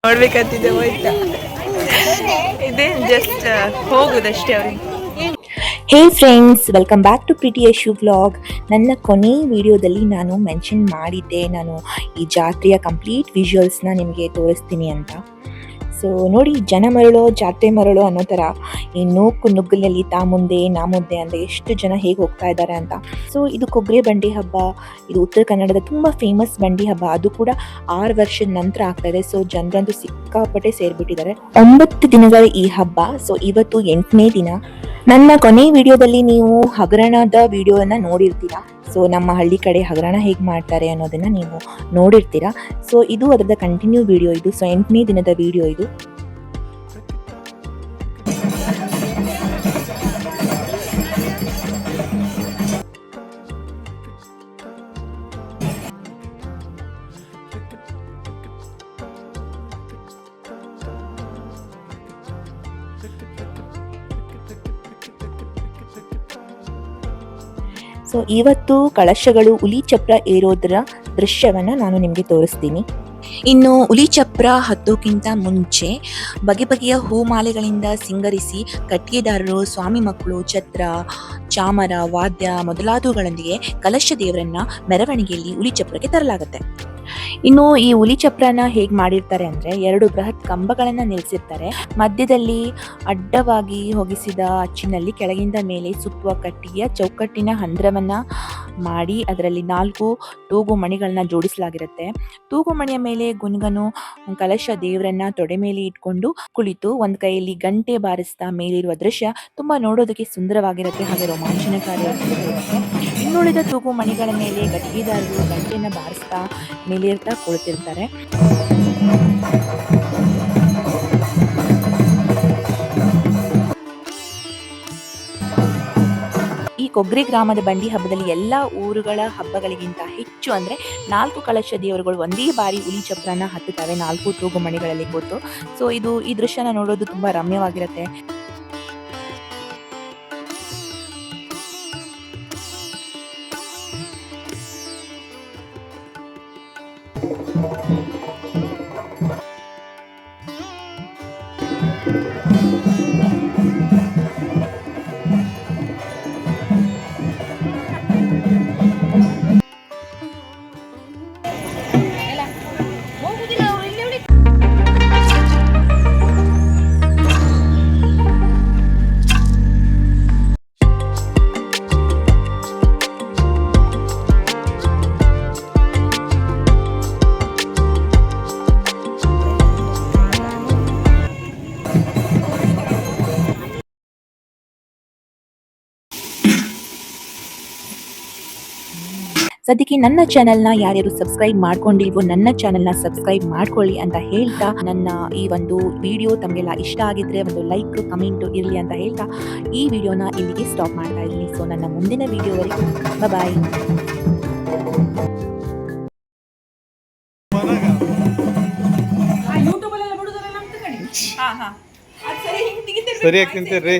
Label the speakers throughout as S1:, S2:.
S1: ನೋಡ್ಬೇಕಂತಿದ್ದೆ ಹೋಯ್ತಾ ಇದೇನು ಜಸ್ಟ್ ಹೋಗುದಷ್ಟೇ ಅವ್ರಿಗೆ.
S2: Hey friends, welcome back to pretty Yashu vlog. ನನ್ನ ಕೊನೆ ವಿಡಿಯೋದಲ್ಲಿ ನಾನು ಮೆನ್ಷನ್ ಮಾಡಿದ್ದೆ ನಾನು ಈ ಜಾತ್ರೆಯ ಕಂಪ್ಲೀಟ್ ವಿಜುವಲ್ಸ್ನ ನಿಮಗೆ ತೋರಿಸ್ತೀನಿ ಅಂತ. ಸೊ ನೋಡಿ, ಜನ ಮರಳೋ ಜಾತ್ರೆ ಮರಳೋ ಅನ್ನೋ ಥರ ಈ ನೂಕು ನುಗ್ಗಲಲ್ಲಿ ತಾ ಮುಂದೆ ನಾ ಮುಂದೆ ಅಂತ ಎಷ್ಟು ಜನ ಹೇಗೆ ಹೋಗ್ತಾ ಇದ್ದಾರೆ ಅಂತ. ಸೊ ಇದು ಕೊಬ್ಬರಿ ಬಂಡಿ ಹಬ್ಬ. ಇದು ಉತ್ತರ ಕನ್ನಡದ ತುಂಬ ಫೇಮಸ್ ಬಂಡಿ ಹಬ್ಬ. ಅದು ಕೂಡ 6 ವರ್ಷದ ನಂತರ ಆಗ್ತಾ ಇದೆ. ಸೊ ಜನರಂತೂ ಸಿಕ್ಕಾಪಟ್ಟೆ ಸೇರಿಬಿಟ್ಟಿದ್ದಾರೆ. 9 ದಿನಗಳ ಈ ಹಬ್ಬ. ಸೊ ಇವತ್ತು 8ನೇ ದಿನ. ನನ್ನ ಕೊನೆ ವಿಡಿಯೋದಲ್ಲಿ ನೀವು ಹಗರಣದ ವಿಡಿಯೋನ ನೋಡಿರ್ತೀರಾ. ಸೊ ನಮ್ಮ ಹಳ್ಳಿ ಕಡೆ ಹಗರಣ ಹೇಗೆ ಮಾಡ್ತಾರೆ ಅನ್ನೋದನ್ನ ನೀವು ನೋಡಿರ್ತೀರಾ. ಸೊ ಇದು ಅದರದ ಕಂಟಿನ್ಯೂ ವಿಡಿಯೋ ಇದು. ಸೊ 8ನೇ ದಿನದ ವಿಡಿಯೋ ಇದು. ಸೊ ಇವತ್ತು ಕಳಶಗಳು ಹುಲಿ ಚಪ್ರ ಏರೋದರ ದೃಶ್ಯವನ್ನು ನಾನು ನಿಮಗೆ ತೋರಿಸ್ತೀನಿ. ಇನ್ನು ಹುಲಿ ಚಪ್ರ ಹತ್ತೋಕ್ಕಿಂತ ಮುಂಚೆ ಬಗೆ ಬಗೆಯ ಹೂಮಾಲೆಗಳಿಂದ ಸಿಂಗರಿಸಿ ಕಟ್ಟಿಗೆದಾರರು, ಸ್ವಾಮಿ ಮಕ್ಕಳು, ಛತ್ರ, ಚಾಮರ, ವಾದ್ಯ ಮೊದಲಾದವುಗಳೊಂದಿಗೆ ಕಲಶ ದೇವರನ್ನ ಮೆರವಣಿಗೆಯಲ್ಲಿ ಹುಲಿ ಚಪ್ರಕ್ಕೆ ತರಲಾಗುತ್ತೆ. ಇನ್ನು ಈ ಹುಲಿ ಚಪ್ರನ ಹೇಗೆ ಮಾಡಿರ್ತಾರೆ ಅಂದರೆ 2 ಬೃಹತ್ ಕಂಬಗಳನ್ನು ನಿಲ್ಲಿಸಿರ್ತಾರೆ. ಮಧ್ಯದಲ್ಲಿ ಅಡ್ಡವಾಗಿ ಹೊಗಿಸಿದ ಅಚ್ಚಿನಲ್ಲಿ ಕೆಳಗಿಂದ ಮೇಲೆ ಸುತ್ತುವ ಕಟ್ಟಿಗೆಯ ಚೌಕಟ್ಟಿನ ಹಂದ್ರವನ್ನು ಮಾಡಿ ಅದರಲ್ಲಿ 4 ತೂಗು ಮಣಿಗಳನ್ನ ಜೋಡಿಸಲಾಗಿರುತ್ತೆ. ತೂಗು ಮಣಿಯ ಮೇಲೆ ಗುನ್ಗನು ಕಲಶ ದೇವರನ್ನ ತೊಡೆ ಮೇಲೆ ಇಟ್ಕೊಂಡು ಕುಳಿತು ಒಂದು ಕೈಯಲ್ಲಿ ಗಂಟೆ ಬಾರಿಸ್ತಾ ಮೇಲಿರುವ ದೃಶ್ಯ ತುಂಬ ನೋಡೋದಕ್ಕೆ ಸುಂದರವಾಗಿರುತ್ತೆ, ಹಾಗೆ ರೋಮಾಂಚನಕಾರಿಯಾಗಿರುತ್ತೆ. ಇನ್ನುಳಿದ ತೂಗು ಮಣಿಗಳ ಮೇಲೆ ಗಟ್ಟಿಗೆದಾರರು ಗಂಟೆಯನ್ನು ಬಾರಿಸ್ತಾ ಮೇಲೇರ್ತಾ ಕುಳಿತಿರ್ತಾರೆ. ಈ ಕೊಗ್ರಿ ಗ್ರಾಮದ ಬಂಡಿ ಹಬ್ಬದಲ್ಲಿ ಎಲ್ಲ ಊರುಗಳ ಹಬ್ಬಗಳಿಗಿಂತ ಹೆಚ್ಚು ಅಂದರೆ 4 ಕಲಶ ದೇವರುಗಳು ಒಂದೇ ಬಾರಿ ಹುಲಿ ಚಪ್ರನ ಹತ್ತುತ್ತವೆ 4 ತೂಗು ಮಣಿಗಳಲ್ಲಿ ಕೂತು. ಸೊ ಈ ದೃಶ್ಯನ ನೋಡೋದು ತುಂಬ ರಮ್ಯವಾಗಿರುತ್ತೆ. ಸದ್ಯಕ್ಕೆ ನನ್ನ ಚಾನೆಲ್ನ ಯಾರ್ಯಾರು ಸಬ್ಸ್ಕ್ರೈಬ್ ಮಾಡ್ಕೊಂಡಿಲ್ವೋ ನನ್ನ ಚಾನೆಲ್ನ ಸಬ್ಸ್ಕ್ರೈಬ್ ಮಾಡ್ಕೊಳ್ಳಿ ಅಂತ ಹೇಳ್ತಾ, ನನ್ನ ಈ ಒಂದು ವಿಡಿಯೋ ತಮಗೆಲ್ಲ ಇಷ್ಟ ಆಗಿದ್ರೆ ಒಂದು ಲೈಕ್ ಕಮೆಂಟು ಇರಲಿ ಅಂತ ಹೇಳ್ತಾ ಈ ವಿಡಿಯೋನ ಇಲ್ಲಿಗೆ ಸ್ಟಾಪ್ ಮಾಡ್ತಾ ಇದ್ದೀನಿ. ಸೊ ನನ್ನ ಮುಂದಿನ ವಿಡಿಯೋವರೆಗೂ ಬಾಯ್.
S3: ಸರಿಯಾಗಿ ತಿಂತೀರಿ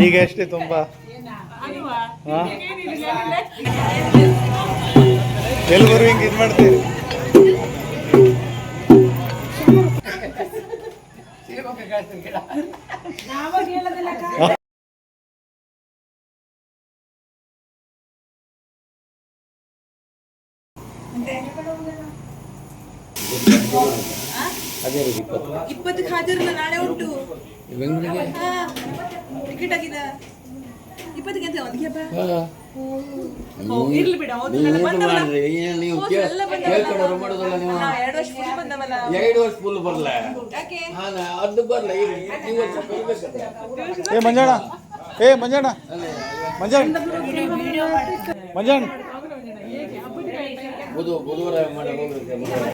S3: ಈಗ ಅಷ್ಟೇ ತುಂಬ ಎಲ್ಲರೂ ಹಿಂಗೆ ಇದು ಮಾಡ್ತೀರಿ. ಅದೇ
S1: 20 ಹಾಜರಿಲ್ಲ, ನಾಳೆ ಉಂಟು ಟಿಕೆಟ್ ಆಗಿದೆ 20ಗೆ ಅಂತ ಅದಕ್ಕೆ ಇರ್ಲಿ ಬಿಡ.
S4: 2 ವರ್ಷ ಫುಲ್ ಬರಲ್ಲ, ಅದು ಬರಲ್ಲ.
S3: ಮಂಜಣ್ಣ ಮಂಜಣ್ಣ ಮಂಜಣ್ಣ
S4: ಬುಧವಾರ ಮಾಡಿ ಹೋಗ್ಬೇಕು.